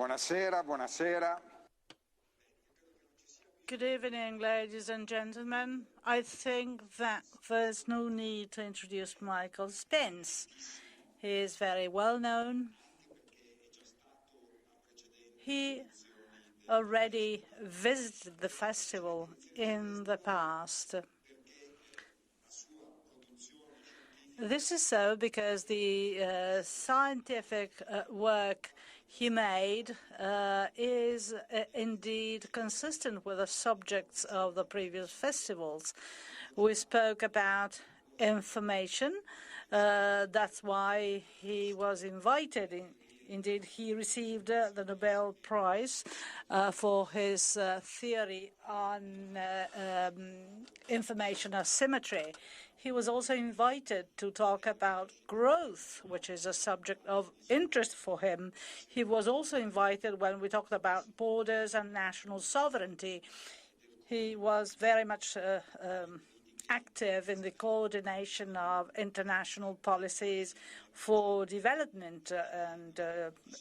Buonasera, buonasera. Good evening, ladies and gentlemen. I think that there's no need to introduce Michael Spence. He is very well known. He already visited the festival in the past. This is so because the scientific work he made is indeed consistent with the subjects of the previous festivals. We spoke about information. That's why he was invited. Indeed, he received the Nobel Prize for his theory on information asymmetry. He was also invited to talk about growth, which is a subject of interest for him. He was also invited when we talked about borders and national sovereignty. He was very much active in the coordination of international policies for development and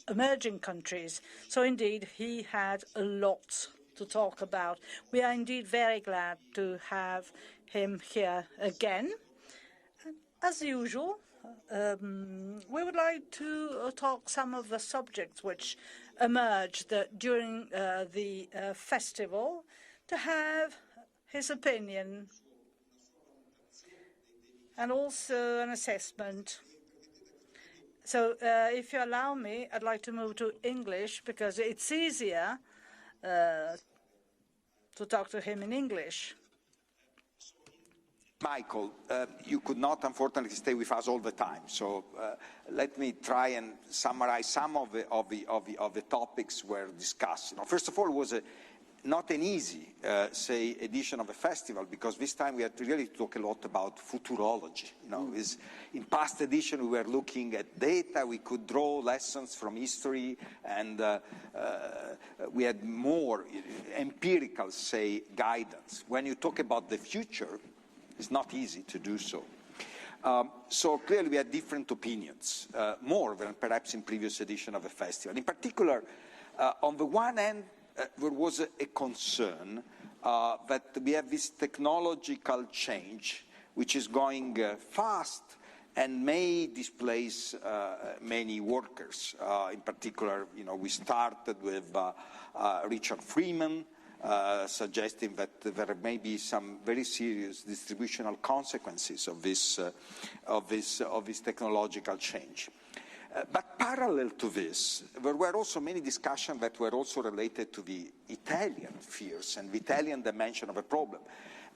emerging countries. So indeed, he had a lot to talk about. We are indeed very glad to have him here again. As usual, we would like to talk some of the subjects which emerged during the festival, to have his opinion and also an assessment. So if you allow me, I'd like to move to English because it's easier to talk to him in English. Michael, you could not, unfortunately, stay with us all the time. So let me try and summarize some of the topics were discussed. First of all, it was not an easy, edition of a festival, because this time we had to really talk a lot about futurology. In past edition, we were looking at data, we could draw lessons from history, and we had more empirical, guidance. When you talk about the future, it's not easy to do so. So clearly we had different opinions, more than perhaps in previous edition of the festival. In particular, on the one hand, there was a concern that we have this technological change which is going fast and may displace many workers. In particular, we started with Richard Freeman, suggesting that there may be some very serious distributional consequences of this technological change. But parallel to this, there were also many discussions that were also related to the Italian fears and the Italian dimension of a problem.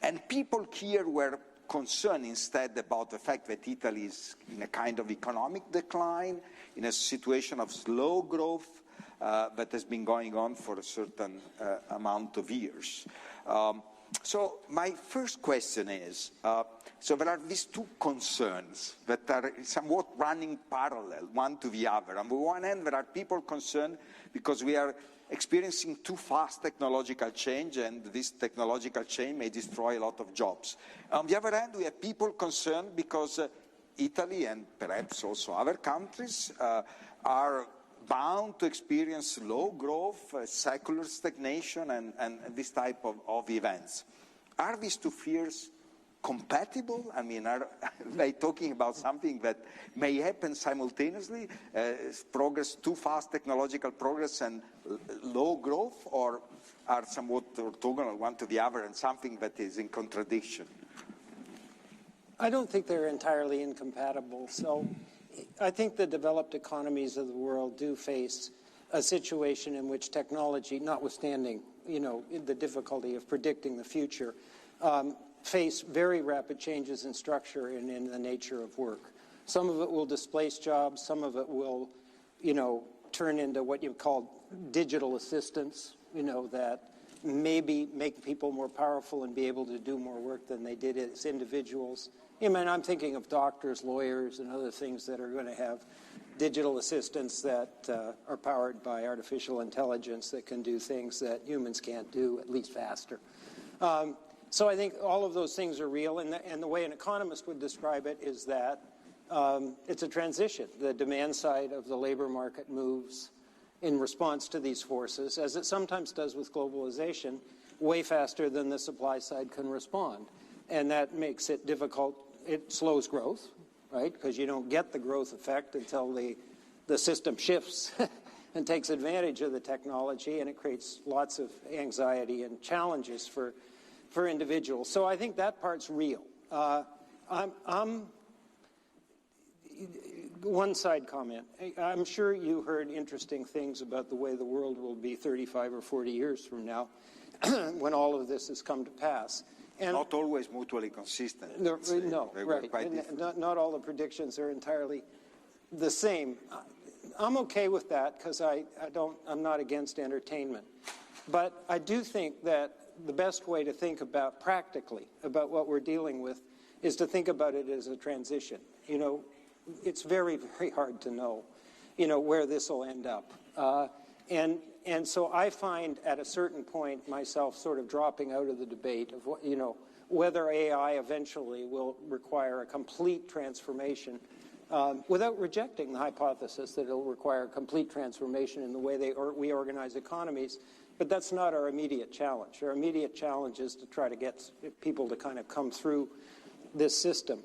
And people here were concerned instead about the fact that Italy is in a kind of economic decline, in a situation of slow growth, that has been going on for a certain amount of years. So my first question is, so there are these two concerns that are somewhat running parallel, one to the other. On the one hand, there are people concerned because we are experiencing too fast technological change, and this technological change may destroy a lot of jobs. On the other hand, we have people concerned because Italy and perhaps also other countries are bound to experience low growth, secular stagnation, and this type of events. Are these two fears compatible? I mean, are they talking about something that may happen simultaneously, progress, too fast technological progress and low growth, or are somewhat orthogonal one to the other and something that is in contradiction? I don't think they're entirely incompatible. So I think the developed economies of the world do face a situation in which technology, notwithstanding, the difficulty of predicting the future, face very rapid changes in structure and in the nature of work. Some of it will displace jobs. Some of it will, turn into what you call digital assistants, that maybe make people more powerful and be able to do more work than they did as individuals. I'm thinking of doctors, lawyers, and other things that are going to have digital assistants that are powered by artificial intelligence that can do things that humans can't do, at least faster. So I think all of those things are real, and the way an economist would describe it is that it's a transition. The demand side of the labor market moves, in response to these forces, as it sometimes does with globalization, way faster than the supply side can respond. And that makes it difficult. It slows growth, right? Because you don't get the growth effect until the system shifts and takes advantage of the technology, and it creates lots of anxiety and challenges for individuals. So I think that part's real. One side comment. I'm sure you heard interesting things about the way the world will be 35 or 40 years from now when all of this has come to pass. And not always mutually consistent. No, right. Not all the predictions are entirely the same. I'm okay with that because I'm not against entertainment. But I do think that the best way to think about practically about what we're dealing with is to think about it as a transition. You know, it's very, very hard to know, you know, where this will end up. And so I find at a certain point myself sort of dropping out of the debate of what, you know, whether AI eventually will require a complete transformation without rejecting the hypothesis that it'll require a complete transformation in the way we organize economies. But that's not our immediate challenge. Our immediate challenge is to try to get people to kind of come through this system.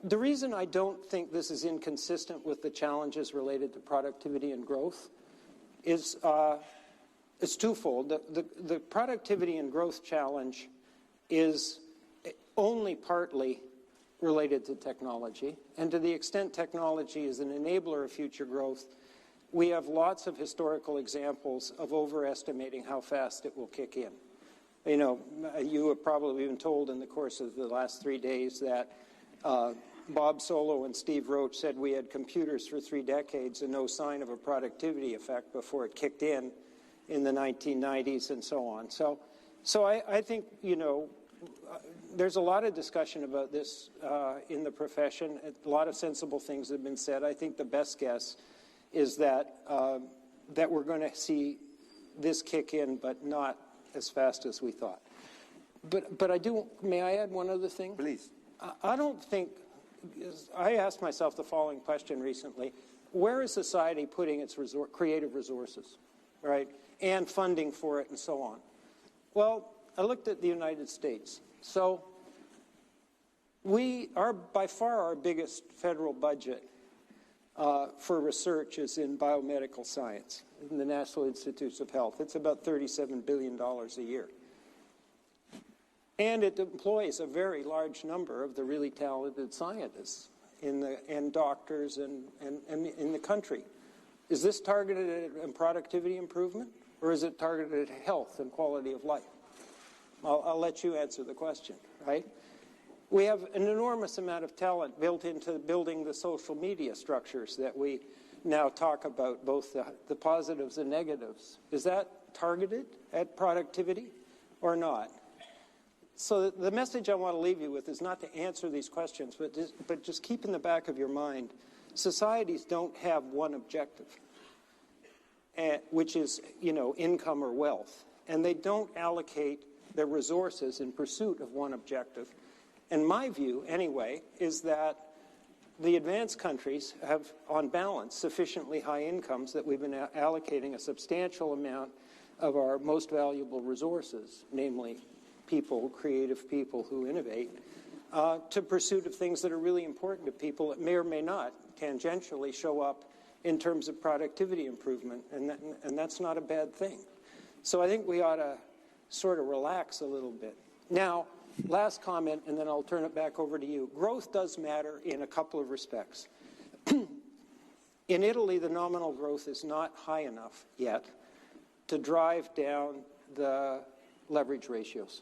The reason I don't think this is inconsistent with the challenges related to productivity and growth is twofold. The productivity and growth challenge is only partly related to technology, and to the extent technology is an enabler of future growth, we have lots of historical examples of overestimating how fast it will kick in. You know, you have probably been told in the course of the last 3 days that Bob Solow and Steve Roach said we had computers for 3 decades and no sign of a productivity effect before it kicked in the 1990s and so on. So I think, you know, there's a lot of discussion about this in the profession. A lot of sensible things have been said. I think the best guess is that we're going to see this kick in, but not as fast as we thought. But I do, may I add one other thing? Please. I don't think, I asked myself the following question recently. Where is society putting its creative resources, right? And funding for it and so on. Well, I looked at the United States. So by far our biggest federal budget for research is in biomedical science, in the National Institutes of Health. It's about $37 billion a year. And it employs a very large number of the really talented scientists and doctors and in the country. Is this targeted at productivity improvement, or is it targeted at health and quality of life? I'll let you answer the question, right? We have an enormous amount of talent built into building the social media structures that we now talk about, both the positives and negatives. Is that targeted at productivity or not? So the message I want to leave you with is not to answer these questions, but just keep in the back of your mind, societies don't have one objective, which is, you know, income or wealth. And they don't allocate their resources in pursuit of one objective. And my view, anyway, is that the advanced countries have, on balance, sufficiently high incomes that we've been allocating a substantial amount of our most valuable resources, namely people, creative people who innovate, to pursuit of things that are really important to people that may or may not tangentially show up in terms of productivity improvement, and that's not a bad thing. So I think we ought to sort of relax a little bit. Now, last comment, and then I'll turn it back over to you. Growth does matter in a couple of respects. In Italy, the nominal growth is not high enough yet to drive down the leverage ratios.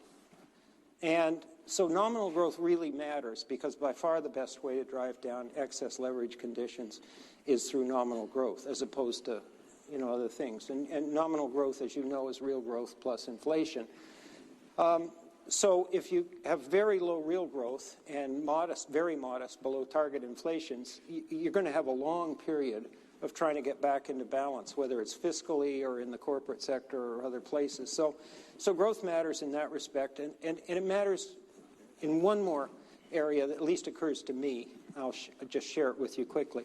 And so nominal growth really matters because by far the best way to drive down excess leverage conditions is through nominal growth as opposed to, you know, other things. And nominal growth, as you know, is real growth plus inflation. So if you have very low real growth and modest, very modest, below target inflations, you're going to have a long period of trying to get back into balance, whether it's fiscally or in the corporate sector or other places. So growth matters in that respect, and it matters in one more area that at least occurs to me. I'll just share it with you quickly.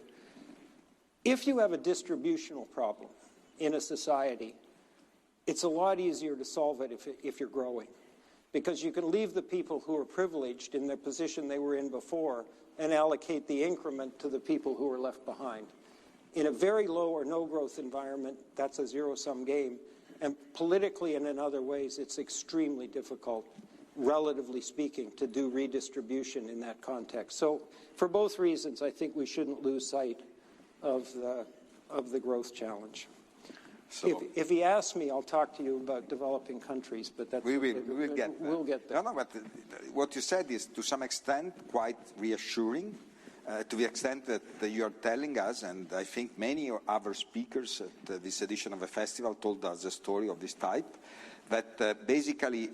If you have a distributional problem in a society, it's a lot easier to solve it if you're growing, because you can leave the people who are privileged in the position they were in before and allocate the increment to the people who are left behind. In a very low or no growth environment, that's a zero-sum game. And politically and in other ways, it's extremely difficult, relatively speaking, to do redistribution in that context. So for both reasons, I think we shouldn't lose sight of the growth challenge. So, if he asks me, I'll talk to you about developing countries, but that's we will get there. We'll get there. No, but what you said is to some extent quite reassuring, to the extent that you are telling us, and I think many other speakers at this edition of the festival told us a story of this type, that basically,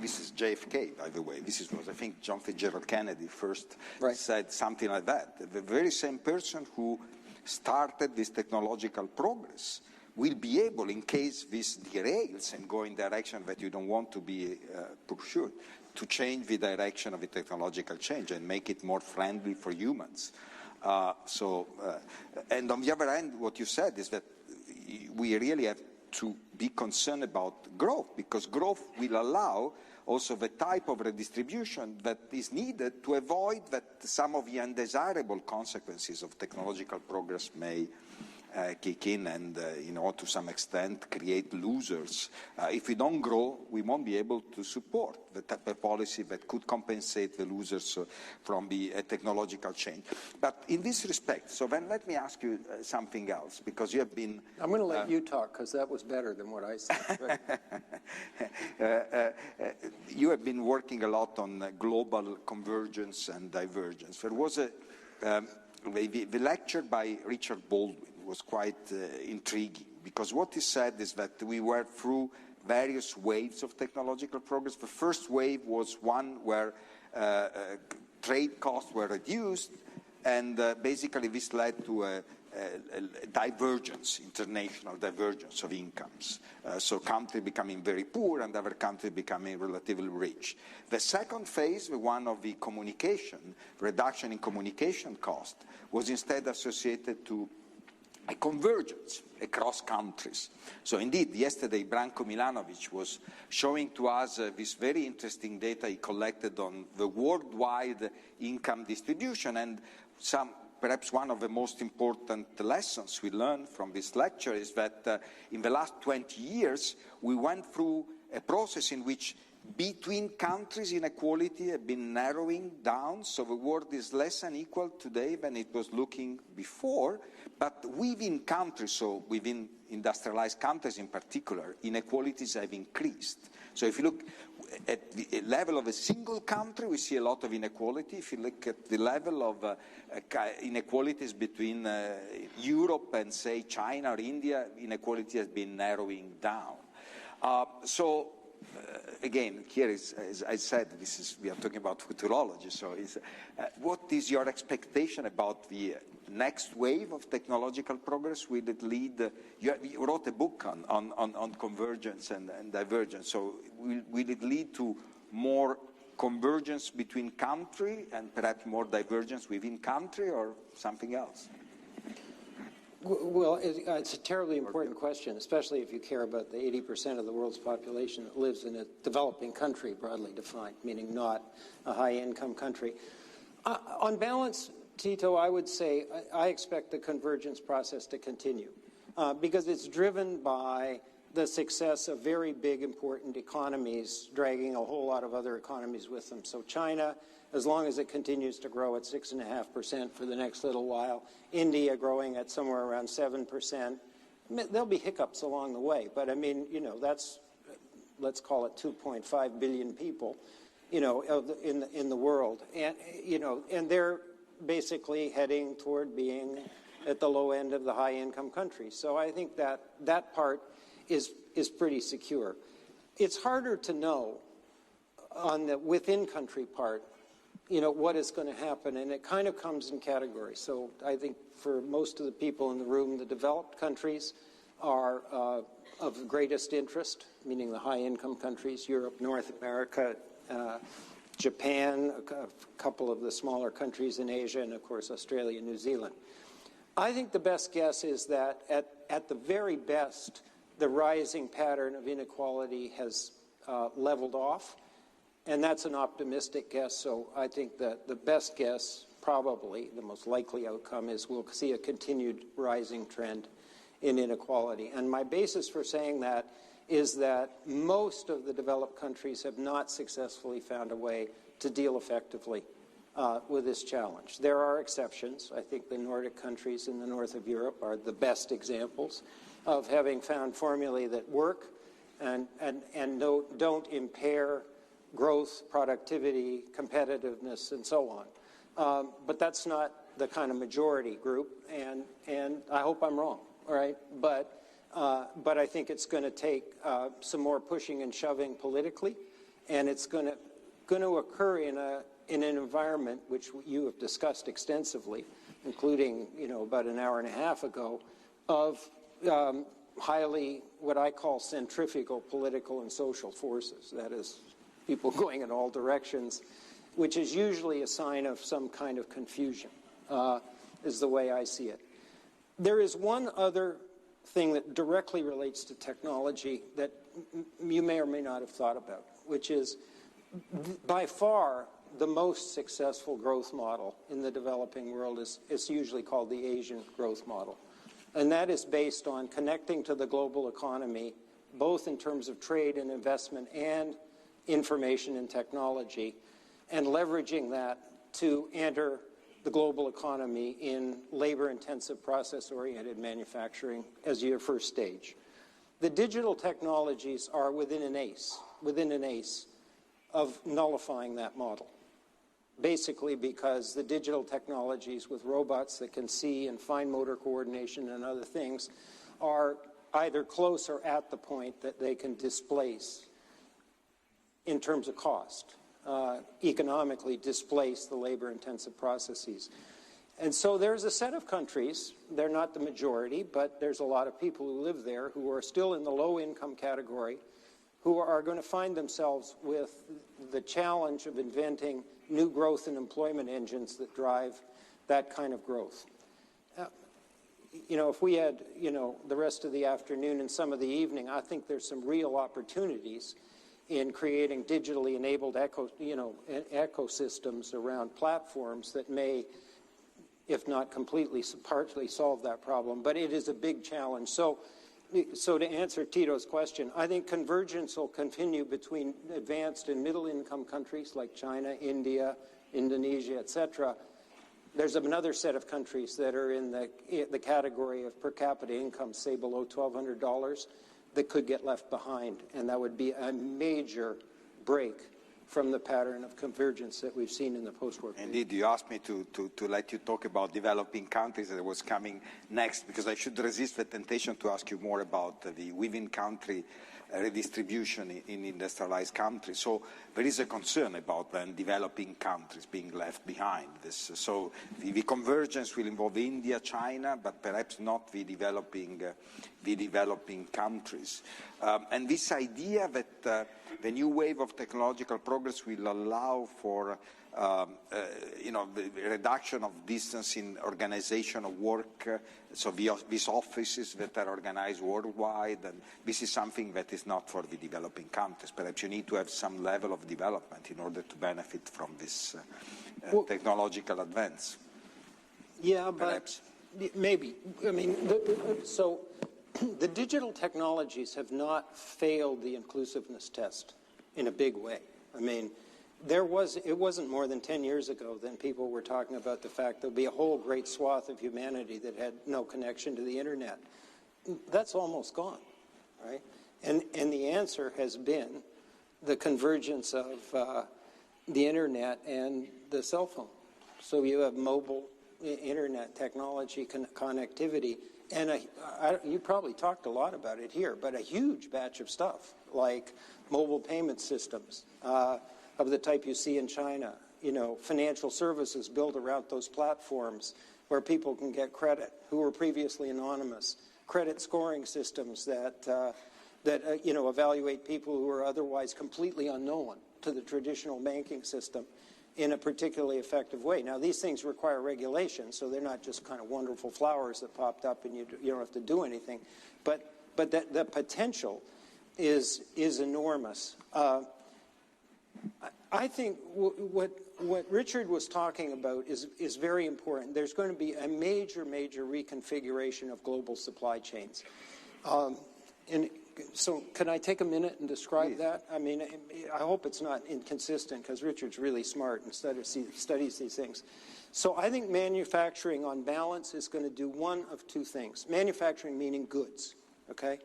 this is JFK, by the way. This was, I think, John Fitzgerald Kennedy first said something like that. The very same person who started this technological progress will be able, in case this derails and go in direction that you don't want to be pursued, to change the direction of the technological change and make it more friendly for humans. And on the other hand, what you said is that we really have to be concerned about growth, because growth will allow also the type of redistribution that is needed to avoid that some of the undesirable consequences of technological progress may kick in and, to some extent create losers. If we don't grow, we won't be able to support the type of policy that could compensate the losers from the technological change. But in this respect, so then let me ask you something else, because you have been... I'm going to let you talk, because that was better than what I said. You have been working a lot on global convergence and divergence. There was the lecture by Richard Baldwin was quite intriguing, because what he said is that we were through various waves of technological progress. The first wave was one where trade costs were reduced, and basically this led to a divergence, international divergence of incomes. So countries becoming very poor and other countries becoming relatively rich. The second phase, the one of the communication, reduction in communication cost, was instead associated to a convergence across countries. So indeed, yesterday Branko Milanovic was showing to us this very interesting data he collected on the worldwide income distribution, and perhaps one of the most important lessons we learned from this lecture is that in the last 20 years we went through a process in which between countries inequality had been narrowing down, so the world is less unequal today than it was looking before, but within countries, so within industrialized countries in particular, inequalities have increased. So if you look at the level of a single country, we see a lot of inequality. If you look at the level of inequalities between Europe and, say, China or India, inequality has been narrowing down. Again, here is, as I said, we are talking about futurology. So, what is your expectation about the next wave of technological progress? Will it lead? You wrote a book on convergence and divergence. So, will it lead to more convergence between country and perhaps more divergence within country, or something else? Well, it's a terribly important question, especially if you care about the 80% of the world's population that lives in a developing country, broadly defined, meaning not a high-income country. On balance, Tito, I would say I expect the convergence process to continue because it's driven by the success of very big, important economies dragging a whole lot of other economies with them. So China, as long as it continues to grow at 6.5% for the next little while, India growing at somewhere around 7%. There'll be hiccups along the way, but I mean, that's, let's call it 2.5 billion people, in the world, and and they're basically heading toward being at the low end of the high-income countries. So I think that part is pretty secure. It's harder to know on the within-country part, what is going to happen, and it kind of comes in categories. So I think for most of the people in the room, the developed countries are of greatest interest, meaning the high-income countries, Europe, North America, Japan, a couple of the smaller countries in Asia, and of course Australia and New Zealand. I think the best guess is that at the very best, the rising pattern of inequality has leveled off, and that's an optimistic guess. So I think that the best guess, probably the most likely outcome, is we'll see a continued rising trend in inequality. And my basis for saying that is that most of the developed countries have not successfully found a way to deal effectively with this challenge. There are exceptions. I think the Nordic countries in the north of Europe are the best examples of having found formulae that work and don't impair growth, productivity, competitiveness, and so on. But that's not the kind of majority group, and I hope I'm wrong, all right? But I think it's going to take some more pushing and shoving politically, and it's going to occur in an environment which you have discussed extensively, including, about an hour and a half ago, of highly, what I call centrifugal political and social forces. That is, people going in all directions, which is usually a sign of some kind of confusion, is the way I see it. There is one other thing that directly relates to technology that you may or may not have thought about, which is by far the most successful growth model in the developing world is usually called the Asian growth model. And that is based on connecting to the global economy, both in terms of trade and investment and information and technology, and leveraging that to enter the global economy in labor-intensive, process-oriented manufacturing as your first stage. The digital technologies are within an ace of nullifying that model, basically because the digital technologies with robots that can see and fine motor coordination and other things are either close or at the point that they can displace, in terms of cost, economically displace the labor-intensive processes. And so there's a set of countries, they're not the majority, but there's a lot of people who live there who are still in the low-income category, who are going to find themselves with the challenge of inventing new growth and employment engines that drive that kind of growth. If we had, the rest of the afternoon and some of the evening, I think there's some real opportunities in creating digitally enabled ecosystems around platforms that may, if not completely, partly solve that problem. But it is a big challenge. So to answer Tito's question, I think convergence will continue between advanced and middle-income countries like China, India, Indonesia, etc. There's another set of countries that are in the category of per capita income, say below $1,200, that could get left behind, and that would be a major break from the pattern of convergence that we've seen in the post-war period. Indeed, you asked me to let you talk about developing countries that was coming next, because I should resist the temptation to ask you more about the within-country redistribution in industrialized countries. So there is a concern about then developing countries being left behind. So the convergence will involve India, China, but perhaps not the developing countries. And this idea that the new wave of technological progress will allow for the reduction of distance in organization of work, so these offices that are organized worldwide, and this is something that is not for the developing countries. Perhaps you need to have some level of development in order to benefit from this technological advance. Yeah, perhaps. But maybe. I mean, so the digital technologies have not failed the inclusiveness test in a big way. I mean, it wasn't more than 10 years ago then people were talking about the fact there'll be a whole great swath of humanity that had no connection to the internet. That's almost gone, right? And the answer has been the convergence of the internet and the cell phone. So you have mobile internet technology connectivity, and you probably talked a lot about it here, but a huge batch of stuff like mobile payment systems, of the type you see in China, financial services built around those platforms where people can get credit who were previously anonymous, credit scoring systems that evaluate people who are otherwise completely unknown to the traditional banking system. in a particularly effective way. Now, these things require regulation, so they're not just kind of wonderful flowers that popped up and you don't have to do anything. But the potential is enormous. I think what Richard was talking about is very important. There's going to be a major reconfiguration of global supply chains. And so can I take a minute and describe that? I mean, I hope it's not inconsistent because Richard's really smart and studies these things. So I think manufacturing on balance is going to do one of two things. Manufacturing meaning goods, okay?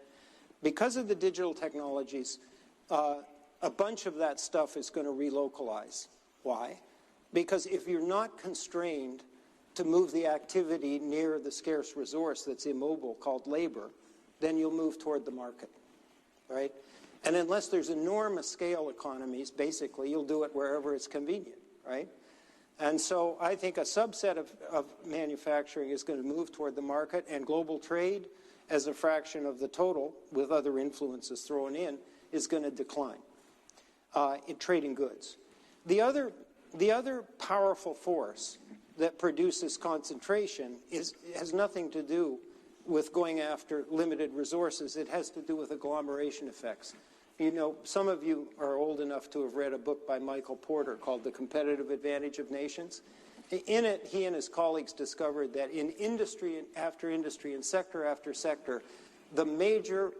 Because of the digital technologies, a bunch of that stuff is going to relocalize. Why? Because if you're not constrained to move the activity near the scarce resource that's immobile called labor, then you'll move toward the market, right? And unless there's enormous scale economies, basically, you'll do it wherever it's convenient, right? And so I think a subset of manufacturing is going to move toward the market, and global trade, as a fraction of the total, with other influences thrown in, is going to decline in trading goods. The other powerful force that produces concentration has nothing to do with going after limited resources. It has to do with agglomeration effects. You know, some of you are old enough to have read a book by Michael Porter called The Competitive Advantage of Nations. In it, he and his colleagues discovered that in industry after industry and sector after sector, the major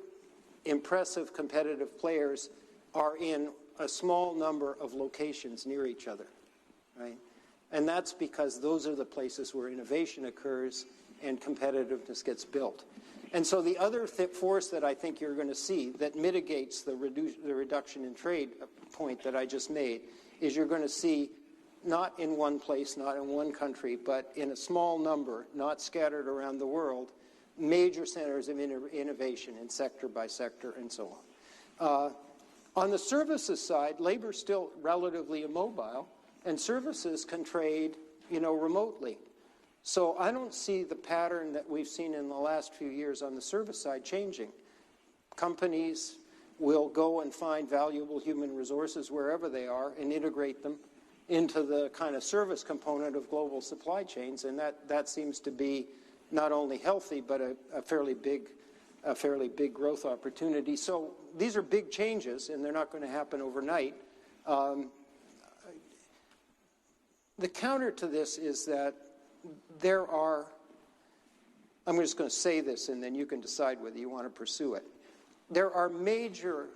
impressive competitive players are in a small number of locations near each other, right? And that's because those are the places where innovation occurs and competitiveness gets built. And so the other force that I think you're going to see that mitigates the reduction in trade point that I just made is you're going to see, not in one place, not in one country, but in a small number, not scattered around the world, major centers of innovation in sector by sector and so on. On the services side, labor's still relatively immobile, and services can trade, remotely. So I don't see the pattern that we've seen in the last few years on the service side changing. Companies will go and find valuable human resources wherever they are and integrate them into the kind of service component of global supply chains, and that seems to be not only healthy but a fairly big growth opportunity. So these are big changes, and they're not going to happen overnight. The counter to this is that there are, I'm just going to say this and then you can decide whether you want to pursue it. There are major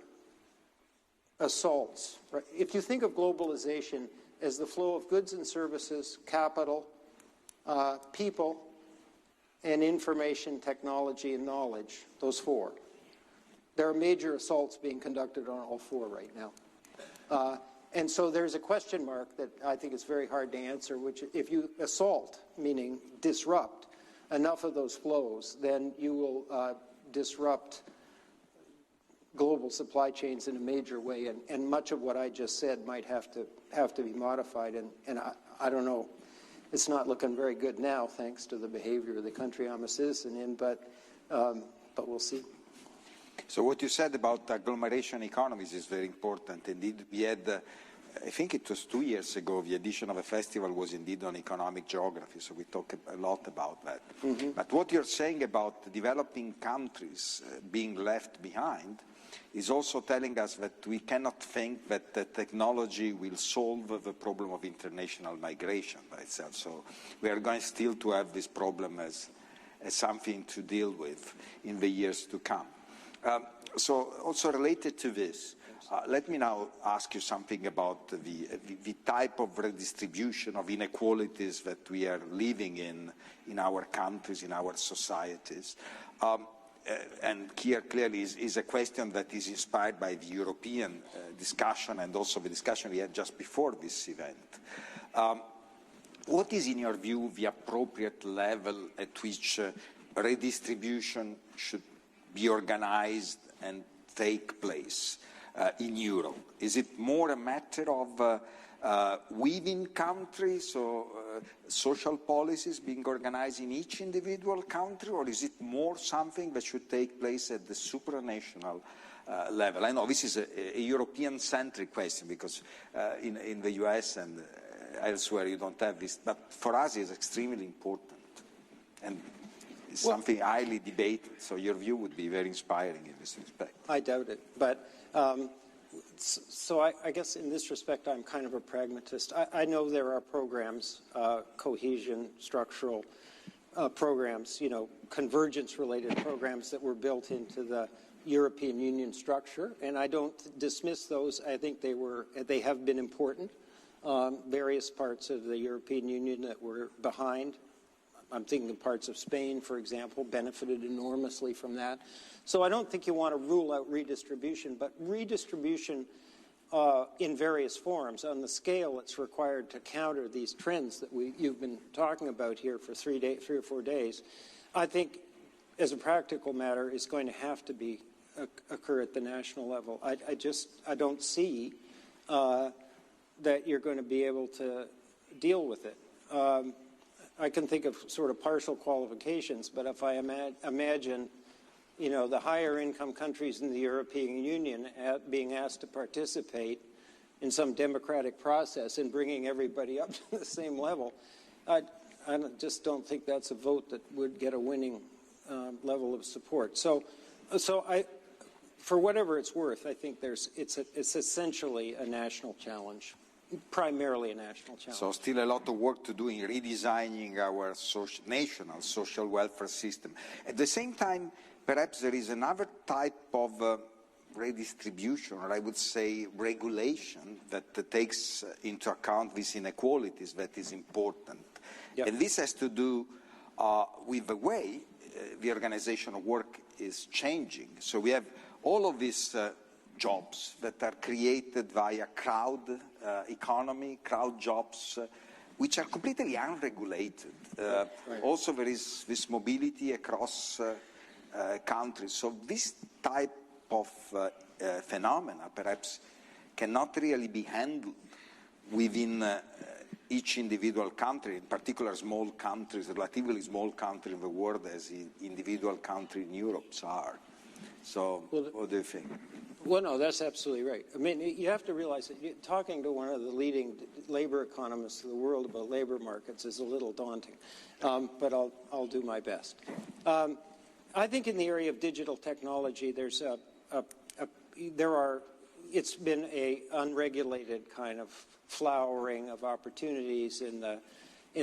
assaults, right? If you think of globalization as the flow of goods and services, capital, people, and information, technology, and knowledge, those four, there are major assaults being conducted on all four right now. And so there's a question mark that I think is very hard to answer, which if you assault, meaning disrupt, enough of those flows, then you will disrupt global supply chains in a major way, and much of what I just said might have to be modified, and I don't know. It's not looking very good now, thanks to the behavior of the country I'm a citizen in, but we'll see. So what you said about agglomeration economies is very important. Indeed, we had, I think it was 2 years ago, the edition of a festival was indeed on economic geography, so we talk a lot about that. Mm-hmm. But what you're saying about developing countries being left behind is also telling us that we cannot think that the technology will solve the problem of international migration by itself. So we are going still to have this problem as something to deal with in the years to come. So also related to this, let me now ask you something about the type of redistribution of inequalities that we are living in our countries, in our societies. And here clearly is a question that is inspired by the European discussion and also the discussion we had just before this event. What is, in your view, the appropriate level at which redistribution should be organized and take place in Europe? Is it more a matter of within countries or social policies being organized in each individual country, or is it more something that should take place at the supranational level. I know this is a European-centric question because in the US and elsewhere you don't have this, but for us it's extremely important and it's something highly debated, so your view would be very inspiring in this respect. I doubt it, but so I guess in this respect I'm kind of a pragmatist. I know there are programs, cohesion, structural programs, you know, convergence-related programs that were built into the European Union structure, and I don't dismiss those. I think they have been important. Various parts of the European Union that were behind, I'm thinking of parts of Spain, for example, benefited enormously from that. So I don't think you want to rule out redistribution, but redistribution in various forms on the scale that's required to counter these trends that you've been talking about here for 3 or 4 days, I think as a practical matter is going to have to be occur at the national level. I don't see that you're going to be able to deal with it. I can think of sort of partial qualifications, but if I imagine, you know, the higher income countries in the European Union being asked to participate in some democratic process and bringing everybody up to the same level, I just don't think that's a vote that would get a winning level of support. So for whatever it's worth, I think it's essentially a national challenge. Primarily a national challenge. So still a lot of work to do in redesigning our national social welfare system. At the same time, perhaps there is another type of redistribution, or I would say regulation, that takes into account these inequalities that is important. Yep. And this has to do with the way the organization of work is changing. So we have all of these jobs that are created via crowd economy, crowd jobs, which are completely unregulated. Right. Also, there is this mobility across countries. So this type of phenomena perhaps cannot really be handled within each individual country, in particular small countries, relatively small countries in the world as individual countries in Europe are. So what do you think? Well, no, that's absolutely right. I mean, you have to realize that talking to one of the leading labor economists of the world about labor markets is a little daunting, but I'll do my best. I think in the area of digital technology, it's been a unregulated kind of flowering of opportunities in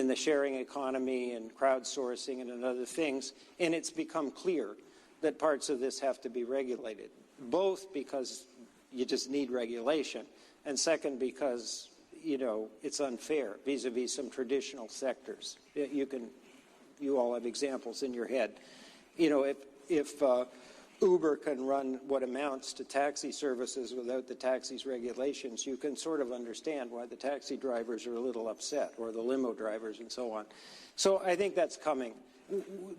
the sharing economy and crowdsourcing and other things, and it's become clear that parts of this have to be regulated, both because you just need regulation, and second because, you know, it's unfair vis-a-vis some traditional sectors. You all have examples in your head. You know, if Uber can run what amounts to taxi services without the taxi's regulations, you can sort of understand why the taxi drivers are a little upset, or the limo drivers and so on. So I think that's coming.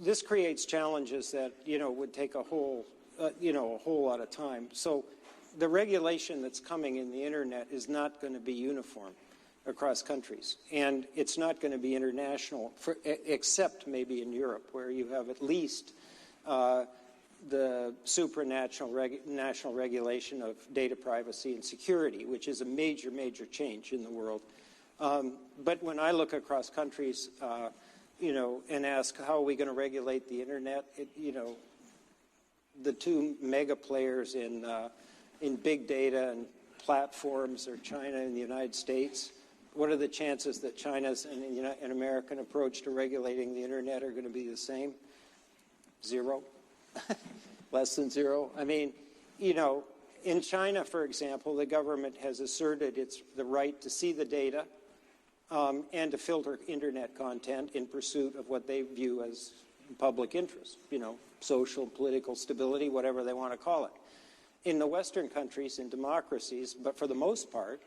This creates challenges that, you know, would take a whole lot of time. So the regulation that's coming in the internet is not going to be uniform across countries, and it's not going to be international, except maybe in Europe, where you have at least the national regulation of data privacy and security, which is a major, major change in the world. But when I look across countries, you know, and ask how are we going to regulate the internet, you know, the two mega players in big data and platforms are China and the United States. What are the chances that China's and American approach to regulating the internet are going to be the same? 0. Less than 0. I mean, you know, in China, for example, the government has asserted the right to see the data and to filter internet content in pursuit of what they view as public interest, you know, social, political stability, whatever they want to call it. In the Western countries, in democracies, but for the most part,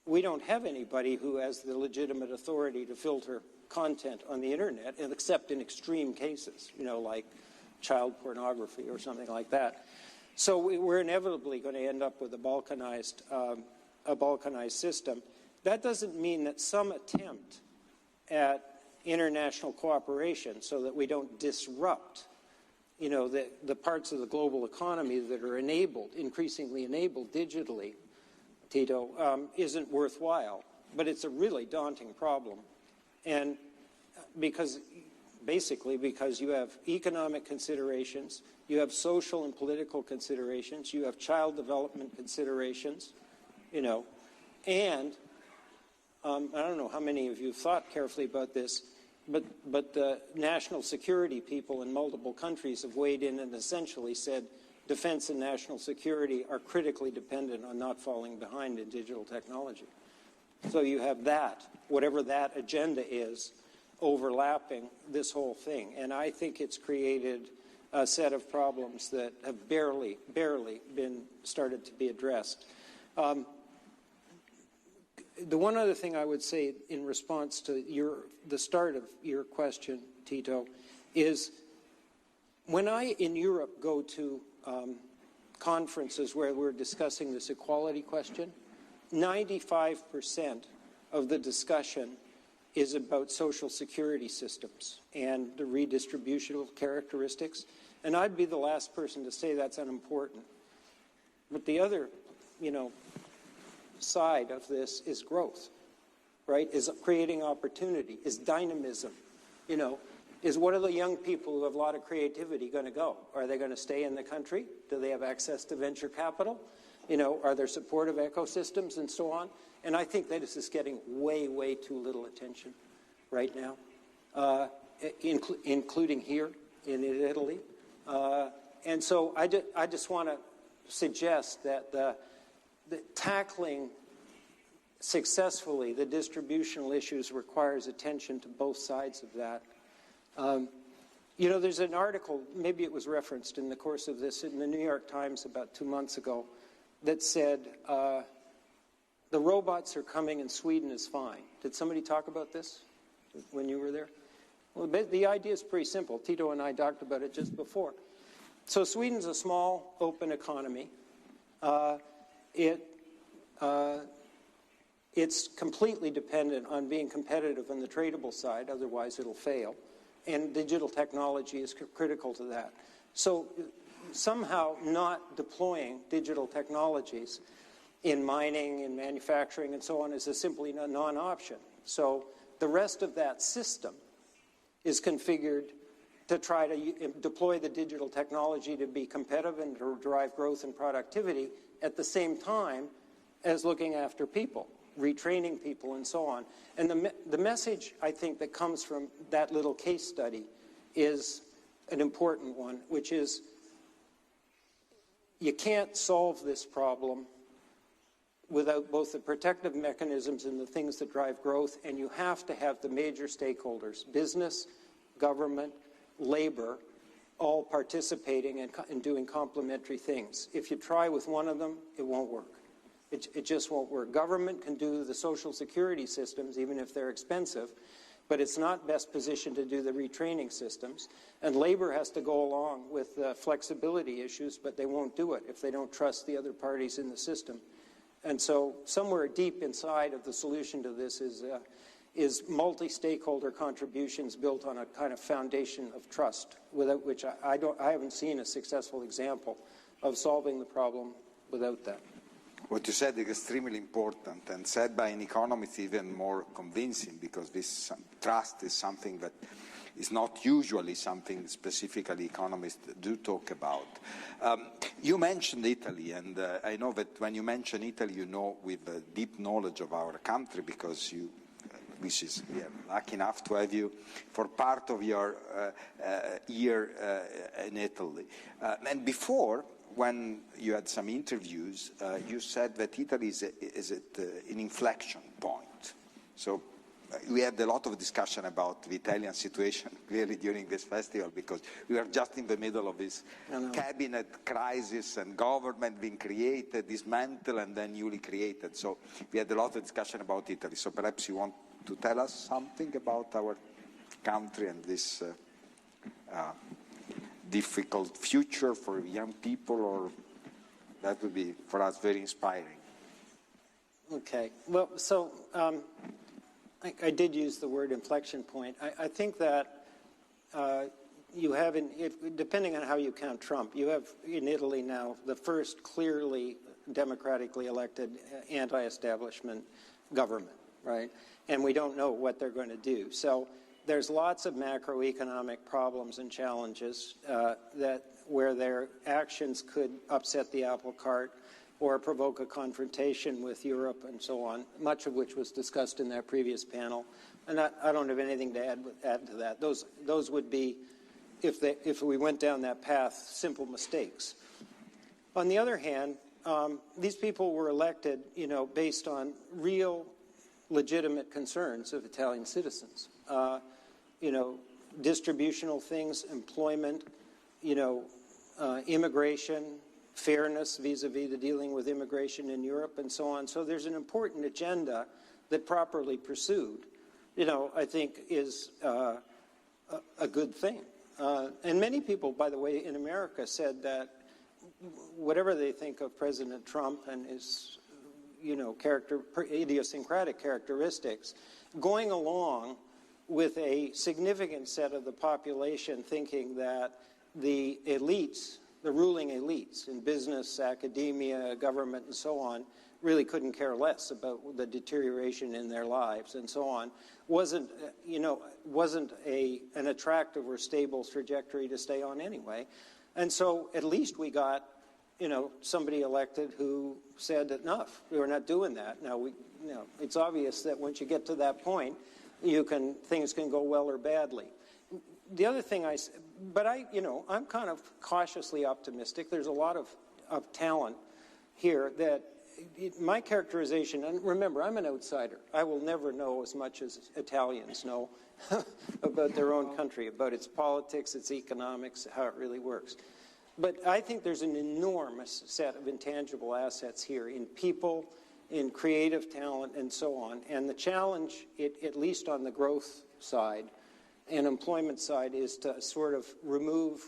we don't have anybody who has the legitimate authority to filter content on the internet, except in extreme cases, you know, like child pornography or something like that. So we're inevitably going to end up with a balkanized system. That doesn't mean that some attempt at international cooperation so that we don't disrupt you know, the parts of the global economy that are enabled, increasingly enabled digitally, Tito, isn't worthwhile. But it's a really daunting problem. And basically because you have economic considerations, you have social and political considerations, you have child development considerations, you know, and I don't know how many of you have thought carefully about this, but the national security people in multiple countries have weighed in and essentially said defense and national security are critically dependent on not falling behind in digital technology. So you have that, whatever that agenda is, overlapping this whole thing. And I think it's created a set of problems that have barely been started to be addressed. The one other thing I would say in response to the start of your question, Tito, is when I, in Europe, go to conferences where we're discussing this equality question, 95% of the discussion is about social security systems and the redistributional characteristics. And I'd be the last person to say that's unimportant. But the other, you know, side of this is growth, right? Is creating opportunity, is dynamism, you know, is what are the young people who have a lot of creativity going to go? Are they going to stay in the country? Do they have access to venture capital? You know, are there supportive ecosystems and so on? And I think that this is getting way too little attention right now, including here in Italy. And so I just want to suggest that tackling successfully the distributional issues requires attention to both sides of that. You know, there's an article, maybe it was referenced in the course of this, in the New York Times about 2 months ago, that said the robots are coming and Sweden is fine. Did somebody talk about this when you were there? Well, the idea is pretty simple. Tito and I talked about it just before. So Sweden's a small, open economy. It's completely dependent on being competitive on the tradable side, otherwise it'll fail. And digital technology is critical to that. So somehow not deploying digital technologies in mining, in manufacturing, and so on is simply a non-option. So the rest of that system is configured to try to deploy the digital technology to be competitive and to drive growth and productivity at the same time as looking after people, retraining people, and so on. And the message, I think, that comes from that little case study is an important one, which is you can't solve this problem without both the protective mechanisms and the things that drive growth, and you have to have the major stakeholders, business, government, labor, all participating and doing complementary things. If you try with one of them, it won't work. It just won't work. Government can do the social security systems, even if they're expensive, but it's not best positioned to do the retraining systems. And labor has to go along with the flexibility issues, but they won't do it if they don't trust the other parties in the system. And so somewhere deep inside of the solution to this is multi-stakeholder contributions built on a kind of foundation of trust, without which I haven't seen a successful example of solving the problem without that. What you said is extremely important, and said by an economist even more convincing, because this trust is something that is not usually something specifically economists do talk about. You mentioned Italy, and I know that when you mention Italy, you know with a deep knowledge of our country, because we are lucky enough to have you for part of your year in Italy. And before, when you had some interviews, you said that Italy is at an inflection point. So we had a lot of discussion about the Italian situation, clearly, during this festival, because we are just in the middle of this cabinet crisis and government being created, dismantled, and then newly created. So we had a lot of discussion about Italy. So perhaps you want to tell us something about our country and this difficult future for young people, or that would be for us very inspiring. Okay, well, so I did use the word inflection point. I think that depending on how you count Trump, you have in Italy now the first clearly democratically elected anti-establishment government, right? And we don't know what they're going to do. So there's lots of macroeconomic problems and challenges where their actions could upset the apple cart or provoke a confrontation with Europe and so on, much of which was discussed in that previous panel. And I don't have anything to add to that. Those would be, if we went down that path, simple mistakes. On the other hand, these people were elected, based on real, legitimate concerns of Italian citizens. Distributional things, employment, immigration, fairness vis-a-vis the dealing with immigration in Europe and so on. So there's an important agenda that properly pursued, I think is a good thing. And many people, by the way, in America said that whatever they think of President Trump and his, idiosyncratic characteristics, going along with a significant set of the population thinking that the elites, the ruling elites in business, academia, government, and so on, really couldn't care less about the deterioration in their lives and so on, wasn't an attractive or stable trajectory to stay on anyway. And so at least we got, somebody elected who said enough. We were not doing that. Now it's obvious that once you get to that point, things can go well or badly. The other thing I'm kind of cautiously optimistic. There's a lot of talent here that my characterization, and remember, I'm an outsider. I will never know as much as Italians know about their own country, about its politics, its economics, how it really works. But I think there's an enormous set of intangible assets here in people, in creative talent, and so on. And the challenge, at least on the growth side and employment side, is to sort of remove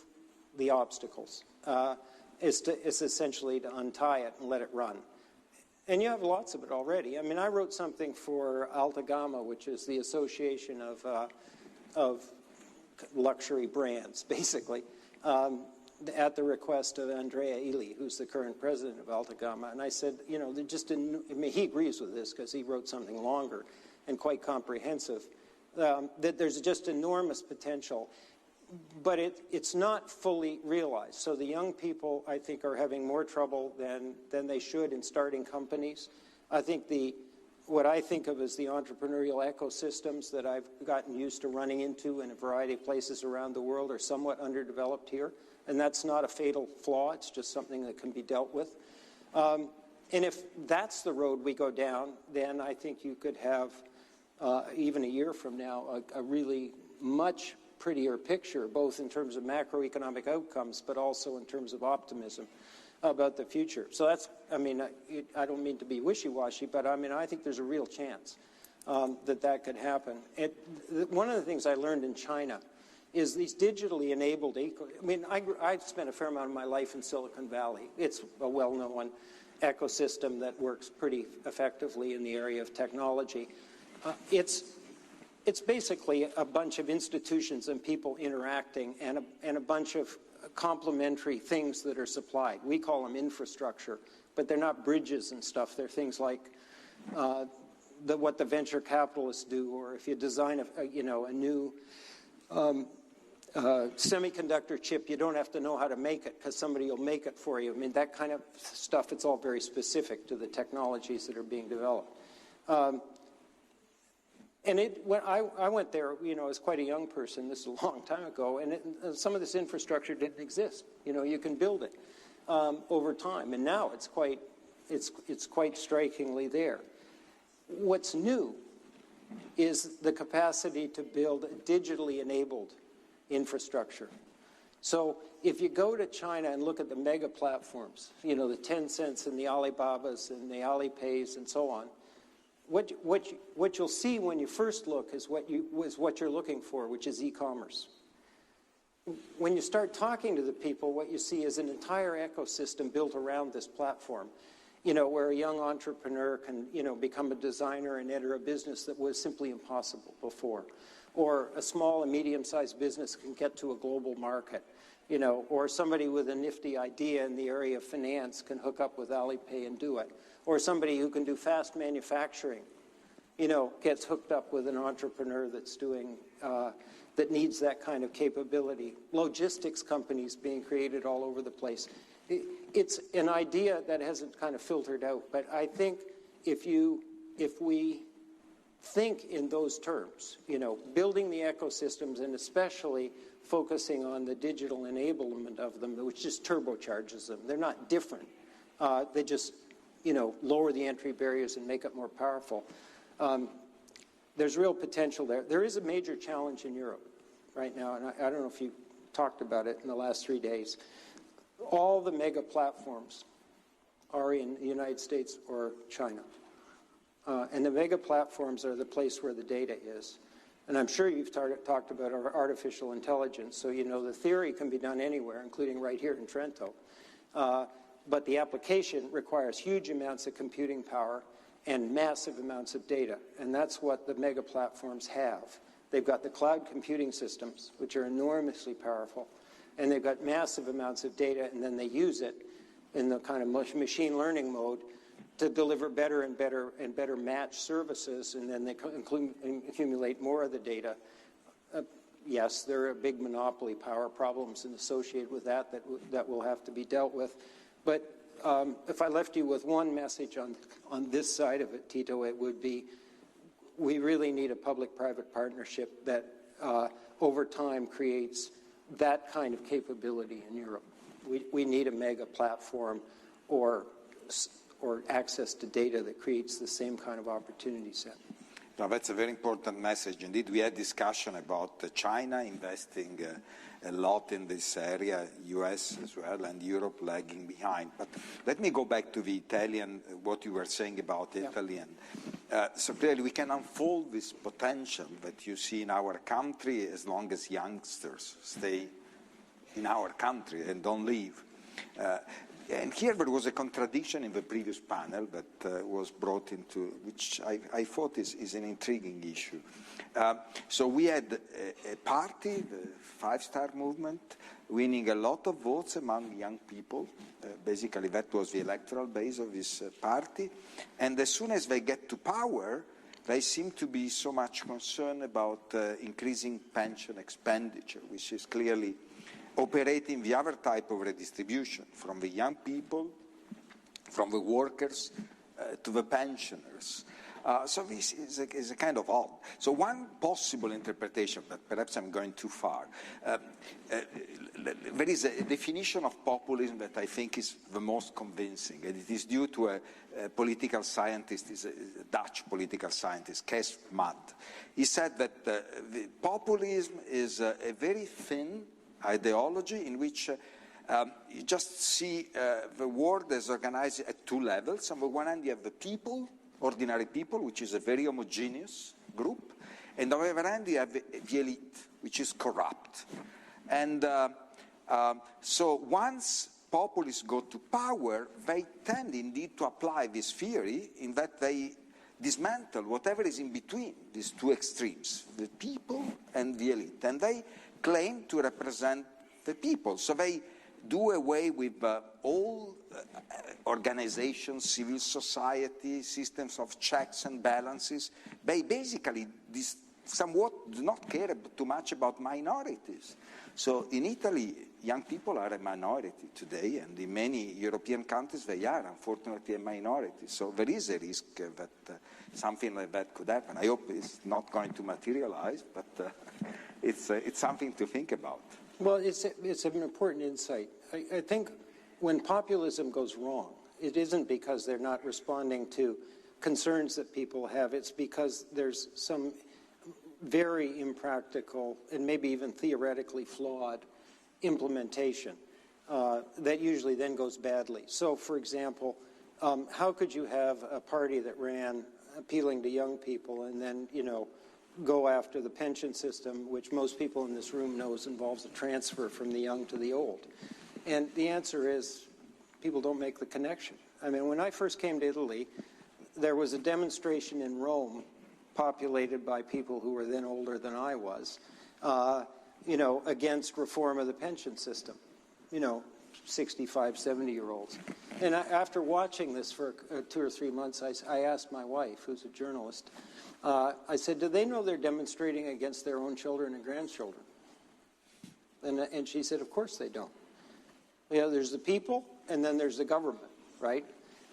the obstacles. Is essentially to untie it and let it run. And you have lots of it already. I mean, I wrote something for Alta Gamma, which is the association of luxury brands, basically, at the request of Andrea Ely, who's the current president of Alta Gamma. And I said, he agrees with this because he wrote something longer and quite comprehensive, that there's just enormous potential. But it's not fully realized. So the young people, I think, are having more trouble than they should in starting companies. I think what I think of as the entrepreneurial ecosystems that I've gotten used to running into in a variety of places around the world are somewhat underdeveloped here. And that's not a fatal flaw. It's just something that can be dealt with. And if that's the road we go down, then I think you could have, even a year from now, a really much prettier picture, both in terms of macroeconomic outcomes, but also in terms of optimism about the future. So that's, I don't mean to be wishy-washy, but I think there's a real chance that could happen. One of the things I learned in China is these digitally enabled, I've spent a fair amount of my life in Silicon Valley. It's a well-known ecosystem that works pretty effectively in the area of technology. It's basically a bunch of institutions and people interacting and a bunch of complementary things that are supplied. We call them infrastructure, but they're not bridges and stuff. They're things like what the venture capitalists do, or if you design a new semiconductor chip, you don't have to know how to make it because somebody will make it for you. That kind of stuff, it's all very specific to the technologies that are being developed. And when I went there, as quite a young person, this is a long time ago, and some of this infrastructure didn't exist. You can build it over time, and now it's quite strikingly there. What's new is the capacity to build a digitally enabled infrastructure. So if you go to China and look at the mega platforms, the Tencents and the Alibabas and the Alipays and so on, what you'll see when you first look is what you're looking for, which is e-commerce. When you start talking to the people, what you see is an entire ecosystem built around this platform, where a young entrepreneur can, become a designer and enter a business that was simply impossible before. or a small and medium-sized business can get to a global market, or somebody with a nifty idea in the area of finance can hook up with Alipay and do it, or somebody who can do fast manufacturing, gets hooked up with an entrepreneur that's doing, that needs that kind of capability. Logistics companies being created all over the place. It's an idea that hasn't kind of filtered out, but I think if we think in those terms, building the ecosystems and especially focusing on the digital enablement of them, which just turbocharges them. They're not different. They just, lower the entry barriers and make it more powerful. There's real potential there. There is a major challenge in Europe right now, and I don't know if you talked about it in the last 3 days. All the mega platforms are in the United States or China. And the mega platforms are the place where the data is. And I'm sure you've talked about artificial intelligence, so the theory can be done anywhere, including right here in Trento. But the application requires huge amounts of computing power and massive amounts of data. And that's what the mega platforms have. They've got the cloud computing systems, which are enormously powerful, and they've got massive amounts of data, and then they use it in the kind of machine learning mode to deliver better and better and better match services, and then they accumulate more of the data. Yes, there are big monopoly power problems associated with that will have to be dealt with. But if I left you with one message on this side of it, Tito, it would be we really need a public-private partnership that over time creates that kind of capability in Europe. We need a mega platform or access to data that creates the same kind of opportunity set. No, that's a very important message. Indeed, we had discussion about China investing a lot in this area, US as well, and Europe lagging behind. But let me go back to the Italian, what you were saying about Italy. And, so clearly we can unfold this potential that you see in our country as long as youngsters stay in our country and don't leave. And here there was a contradiction in the previous panel that was brought into, which I thought is an intriguing issue. So we had a party, the Five-Star Movement, winning a lot of votes among young people. Basically, that was the electoral base of this party. And as soon as they get to power, they seem to be so much concerned about increasing pension expenditure, which is clearly operating the other type of redistribution, from the young people, from the workers, to the pensioners. So this is a kind of odd. So one possible interpretation, but perhaps I'm going too far, there is a definition of populism that I think is the most convincing, and it is due to a political scientist, is a Dutch political scientist, Kees Mad. He said that the populism is a very thin ideology in which you just see the world as organized at two levels. On the one hand, you have the people, ordinary people, which is a very homogeneous group, and on the other hand, you have the elite, which is corrupt. And so once populists go to power, they tend indeed to apply this theory in that they dismantle whatever is in between these two extremes, the people and the elite, and they claim to represent the people. So they do away with all organizations, civil society, systems of checks and balances. They basically somewhat do not care too much about minorities. So in Italy, young people are a minority today, and in many European countries they are, unfortunately, a minority. So there is a risk that something like that could happen. I hope it's not going to materialize, but it's something to think about. Well, it's an important insight. I think when populism goes wrong, it isn't because they're not responding to concerns that people have. It's because there's some very impractical and maybe even theoretically flawed implementation that usually then goes badly. So, for example, how could you have a party that ran appealing to young people and then, go after the pension system, which most people in this room knows involves a transfer from the young to the old? And the answer is people don't make the connection. I mean, when I first came to Italy, there was a demonstration in Rome populated by people who were then older than I was, against reform of the pension system, 65, 70-year-olds. And after watching this for 2 or 3 months, I asked my wife, who's a journalist, I said, do they know they're demonstrating against their own children and grandchildren? And she said, of course they don't. There's the people, and then there's the government, right?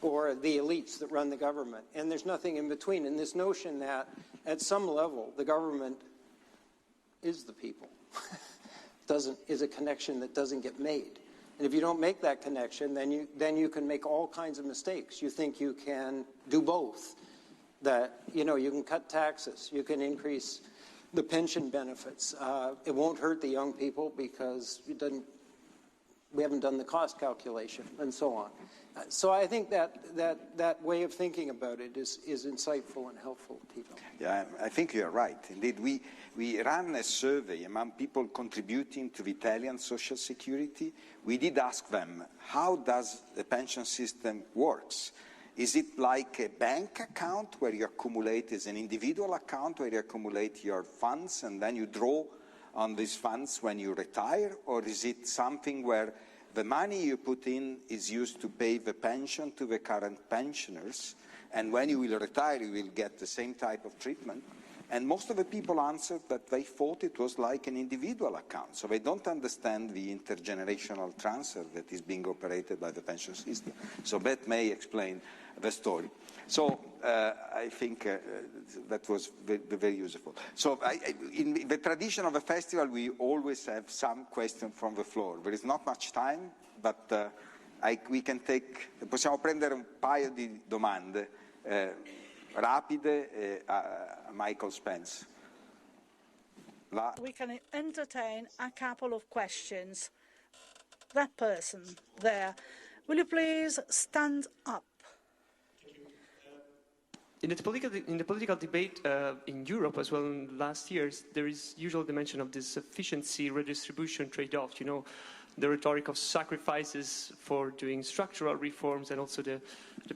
Or the elites that run the government. And there's nothing in between. And this notion that at some level the government is the people is a connection that doesn't get made. And if you don't make that connection, then you can make all kinds of mistakes. You think you can do both. That, you can cut taxes, you can increase the pension benefits. It won't hurt the young people because we haven't done the cost calculation, and so on. So I think that way of thinking about it is insightful and helpful, Tito. Yeah, I think you're right. Indeed, we ran a survey among people contributing to the Italian social security. We did ask them, how does the pension system works? Is it like a bank account where you accumulate as an individual account, where you accumulate your funds and then you draw on these funds when you retire? Or is it something where the money you put in is used to pay the pension to the current pensioners, and when you will retire you will get the same type of treatment? And most of the people answered that they thought it was like an individual account. So they don't understand the intergenerational transfer that is being operated by the pension system. So that may explain the story. So I think that was very useful. So in the tradition of a festival, we always have some question from the floor. There is not much time, but possiamo prendere un paio di domande rapide a Michael Spence. We can entertain a couple of questions. That person there, will you please stand up? In the political debate in Europe as well in last years, there is usually the mention of this efficiency redistribution trade-off, the rhetoric of sacrifices for doing structural reforms, and also the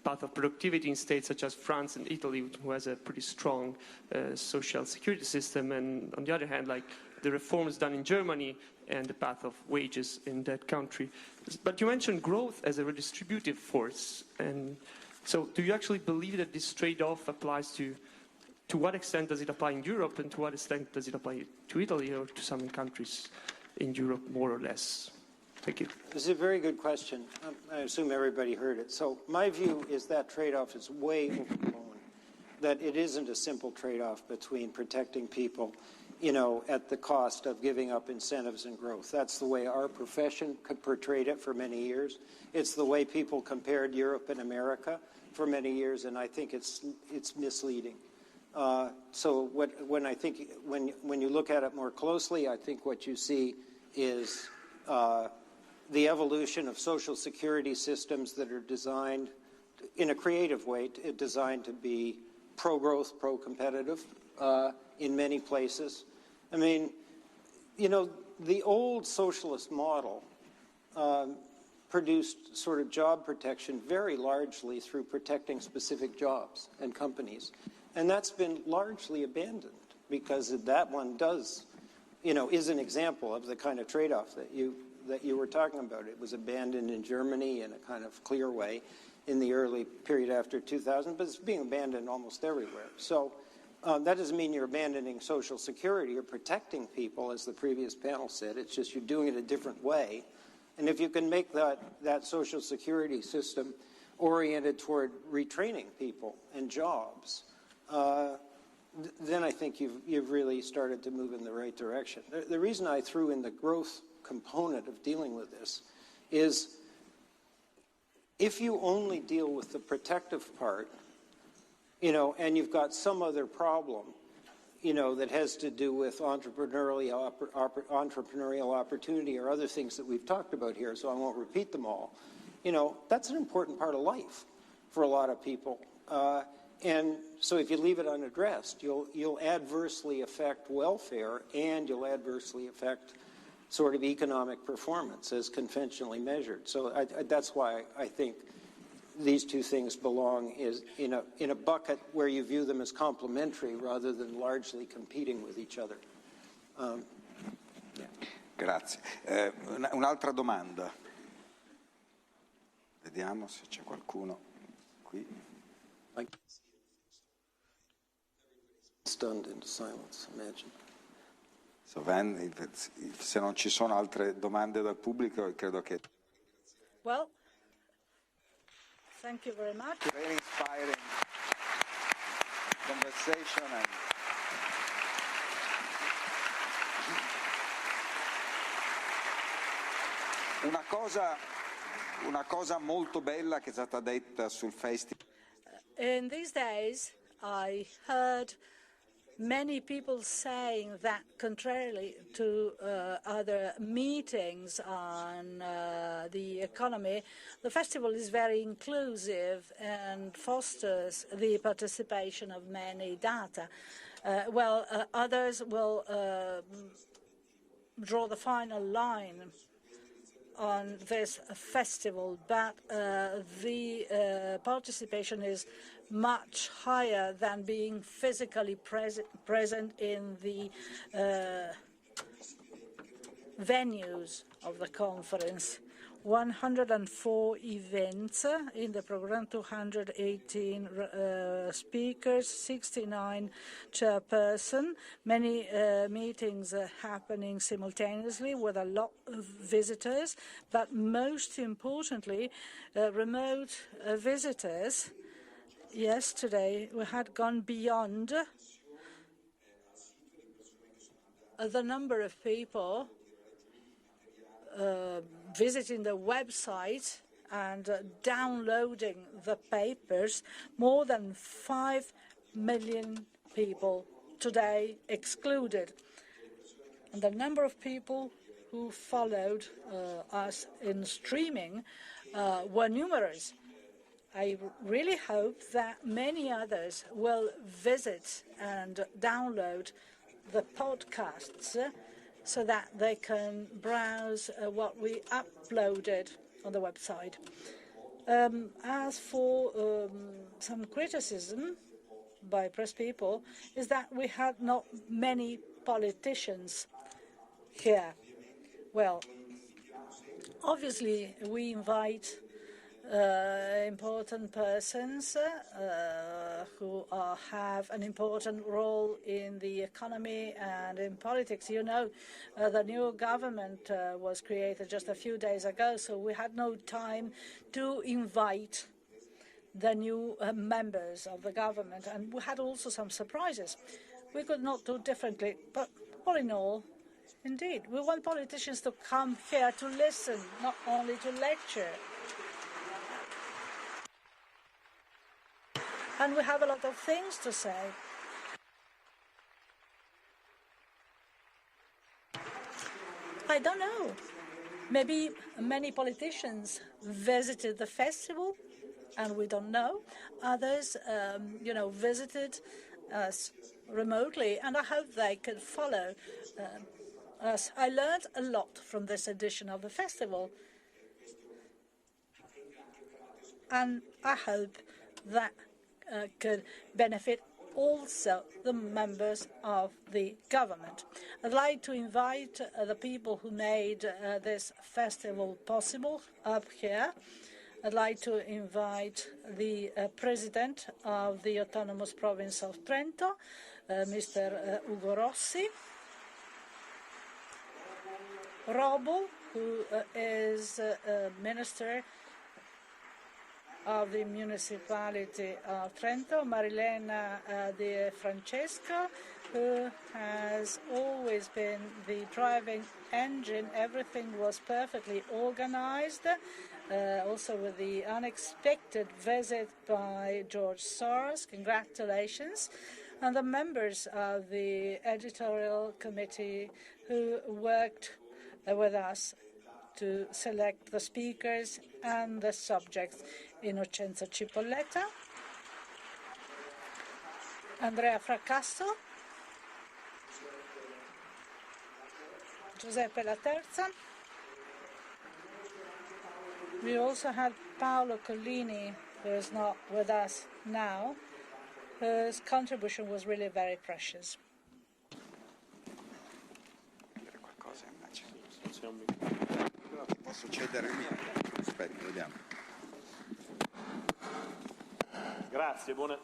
path of productivity in states such as France and Italy, who has a pretty strong social security system, and on the other hand, like the reforms done in Germany and the path of wages in that country. But you mentioned growth as a redistributive force, and so do you actually believe that this trade-off applies to what extent does it apply in Europe, and to what extent does it apply to Italy or to some countries in Europe more or less? Thank you. This is a very good question. I assume everybody heard it. So my view is that trade-off is way overblown, that it isn't a simple trade-off between protecting people, at the cost of giving up incentives and growth. That's the way our profession portrayed it for many years. It's the way people compared Europe and America for many years, and I think it's misleading. So when you look at it more closely, I think what you see is the evolution of social security systems that are designed in a creative way, designed to be pro-growth, pro-competitive in many places. I mean, the old socialist model produced sort of job protection very largely through protecting specific jobs and companies. And that's been largely abandoned because that one does, is an example of the kind of trade-off that you were talking about. It was abandoned in Germany in a kind of clear way in the early period after 2000, but it's being abandoned almost everywhere. So that doesn't mean you're abandoning Social Security. You're protecting people, as the previous panel said. It's just you're doing it a different way. And if you can make that Social Security system oriented toward retraining people and jobs, then I think you've really started to move in the right direction. The reason I threw in the growth component of dealing with this is if you only deal with the protective part, and you've got some other problem, that has to do with entrepreneurial opportunity or other things that we've talked about here, so I won't repeat them all. That's an important part of life for a lot of people. And so if you leave it unaddressed, you'll adversely affect welfare, and you'll adversely affect sort of economic performance as conventionally measured. So that's why I think these two things belong is in a bucket where you view them as complementary rather than largely competing with each other. Grazie. Un'altra domanda. Vediamo se c'è qualcuno qui. Stunned into silence, imagine. So, se non ci sono altre domande dal pubblico, credo che... Well, thank you very much. Very inspiring conversation. Una cosa molto bella che è stata detta sul festival. In these days, I heard many people saying that, contrarily to other meetings on the economy, the festival is very inclusive and fosters the participation of many data. Others will draw the final line on this festival, but the participation is much higher than being physically present in the venues of the conference. 104 events in the program, 218 speakers, 69 chairperson, many meetings happening simultaneously with a lot of visitors, but most importantly, remote visitors. Yesterday, we had gone beyond the number of people visiting the website and downloading the papers. More than 5 million people today excluded. And the number of people who followed us in streaming were numerous. I really hope that many others will visit and download the podcasts so that they can browse what we uploaded on the website. As for some criticism by press people, is that we had not many politicians here. Well, obviously we invite important persons who have an important role in the economy and in politics. You know, the new government was created just a few days ago, so we had no time to invite the new members of the government, and we had also some surprises. We could not do differently, but all in all, indeed, we want politicians to come here to listen, not only to lecture. And we have a lot of things to say. I don't know. Maybe many politicians visited the festival, and we don't know. Others, visited us remotely, and I hope they could follow us. I learned a lot from this edition of the festival, and I hope that could benefit also the members of the government. I'd like to invite the people who made this festival possible up here. I'd like to invite the president of the autonomous province of Trento, Mr. Ugo Rossi, Robo, who is minister of the municipality of Trento, Marilena De Francesco, who has always been the driving engine. Everything was perfectly organized, also with the unexpected visit by George Soros. Congratulations. And the members of the editorial committee who worked with us to select the speakers and the subjects: Innocenzo Cipolletta, Andrea Fracasso, Giuseppe Laterza. We also had Paolo Collini who is not with us now, whose contribution was really very precious. Posso cedere il mio? Aspetta, vediamo. Grazie, buona.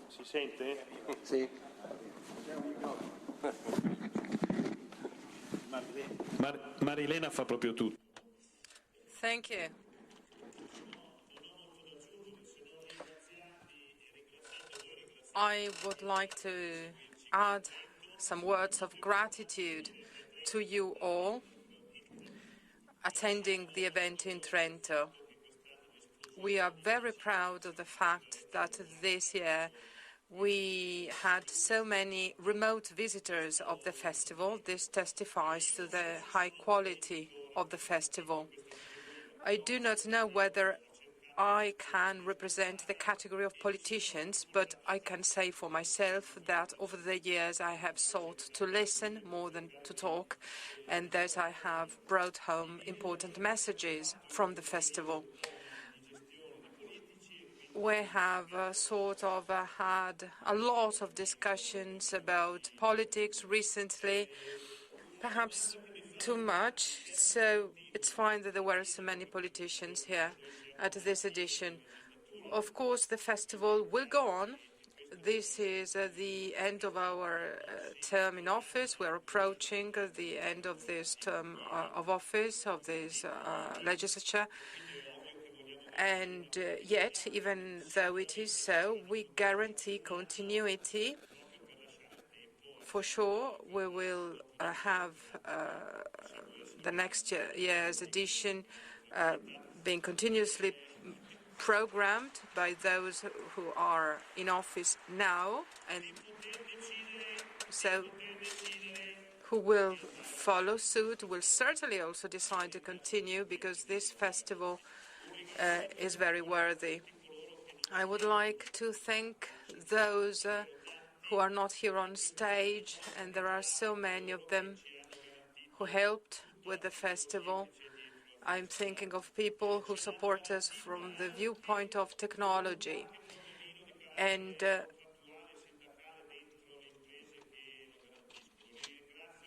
Si sente? Sì. Marilena fa proprio tutto. Thank you. I would like to add some words of gratitude to you all attending the event in Trento. We are very proud of the fact that this year we had so many remote visitors of the festival. This testifies to the high quality of the festival. I do not know whether I can represent the category of politicians, but I can say for myself that over the years I have sought to listen more than to talk, and that I have brought home important messages from the festival. We have had a lot of discussions about politics recently, perhaps too much, so it's fine that there were so many politicians here at this edition. Of course, the festival will go on. This is the end of our term in office. We're approaching the end of this term of office, of this legislature. And yet, even though it is so, we guarantee continuity. For sure, we will have the next year's edition being continuously programmed by those who are in office now, and so who will follow suit will certainly also decide to continue, because this festival is very worthy. I would like to thank those who are not here on stage, and there are so many of them who helped with the festival. I'm thinking of people who support us from the viewpoint of technology. And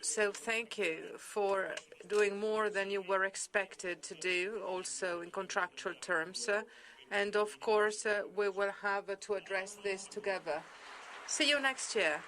so thank you for doing more than you were expected to do, also in contractual terms. And of course, we will have to address this together. See you next year.